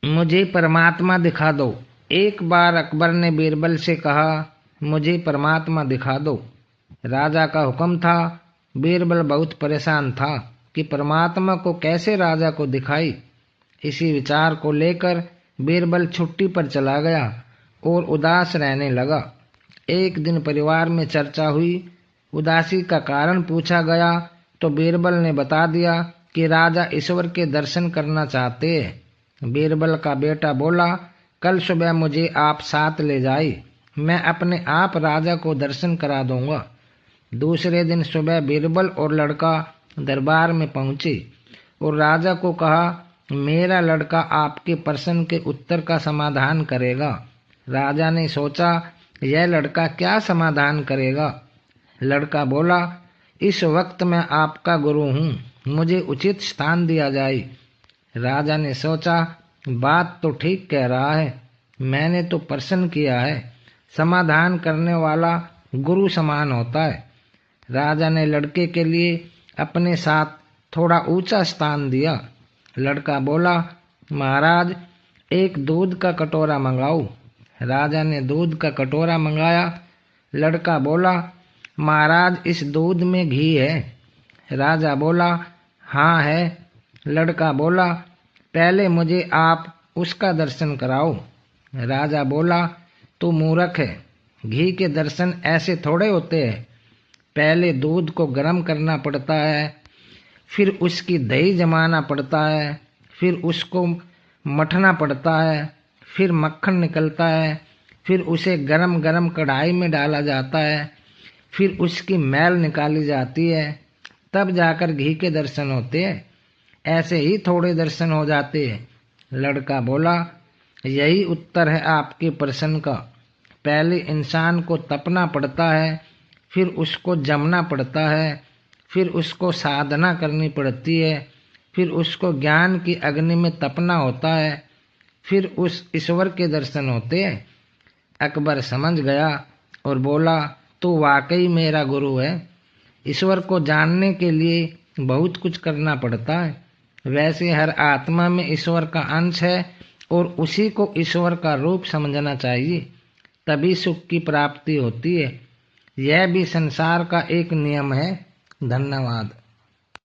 मुझे परमात्मा दिखा दो। एक बार अकबर ने बीरबल से कहा, मुझे परमात्मा दिखा दो। राजा का हुक्म था। बीरबल बहुत परेशान था कि परमात्मा को कैसे राजा को दिखाई। इसी विचार को लेकर बीरबल छुट्टी पर चला गया और उदास रहने लगा। एक दिन परिवार में चर्चा हुई। उदासी का कारण पूछा गया तो बीरबल ने बता दिया कि राजा ईश्वर के दर्शन करना चाहते हैं। बीरबल का बेटा बोला, कल सुबह मुझे आप साथ ले जाइए, मैं अपने आप राजा को दर्शन करा दूंगा। दूसरे दिन सुबह बीरबल और लड़का दरबार में पहुंचे और राजा को कहा, मेरा लड़का आपके प्रश्न के उत्तर का समाधान करेगा। राजा ने सोचा, यह लड़का क्या समाधान करेगा। लड़का बोला, इस वक्त मैं आपका गुरु हूँ, मुझे उचित स्थान दिया जाए। राजा ने सोचा, बात तो ठीक कह रहा है, मैंने तो प्रश्न किया है, समाधान करने वाला गुरु समान होता है। राजा ने लड़के के लिए अपने साथ थोड़ा ऊंचा स्थान दिया। लड़का बोला, महाराज एक दूध का कटोरा मंगाओ। राजा ने दूध का कटोरा मंगाया। लड़का बोला, महाराज इस दूध में घी है। राजा बोला, हाँ है। लड़का बोला, पहले मुझे आप उसका दर्शन कराओ। राजा बोला, तू मूर्ख है, घी के दर्शन ऐसे थोड़े होते हैं। पहले दूध को गर्म करना पड़ता है, फिर उसकी दही जमाना पड़ता है, फिर उसको मथना पड़ता है, फिर मक्खन निकलता है, फिर उसे गरम गरम कढ़ाई में डाला जाता है, फिर उसकी मैल निकाली जाती है, तब जाकर घी के दर्शन होते हैं। ऐसे ही थोड़े दर्शन हो जाते हैं। लड़का बोला, यही उत्तर है आपके प्रश्न का। पहले इंसान को तपना पड़ता है, फिर उसको जमना पड़ता है, फिर उसको साधना करनी पड़ती है, फिर उसको ज्ञान की अग्नि में तपना होता है, फिर उस ईश्वर के दर्शन होते हैं। अकबर समझ गया और बोला, तो वाकई मेरा गुरु है। ईश्वर को जानने के लिए बहुत कुछ करना पड़ता है। वैसे हर आत्मा में ईश्वर का अंश है और उसी को ईश्वर का रूप समझना चाहिए, तभी सुख की प्राप्ति होती है। यह भी संसार का एक नियम है। धन्यवाद।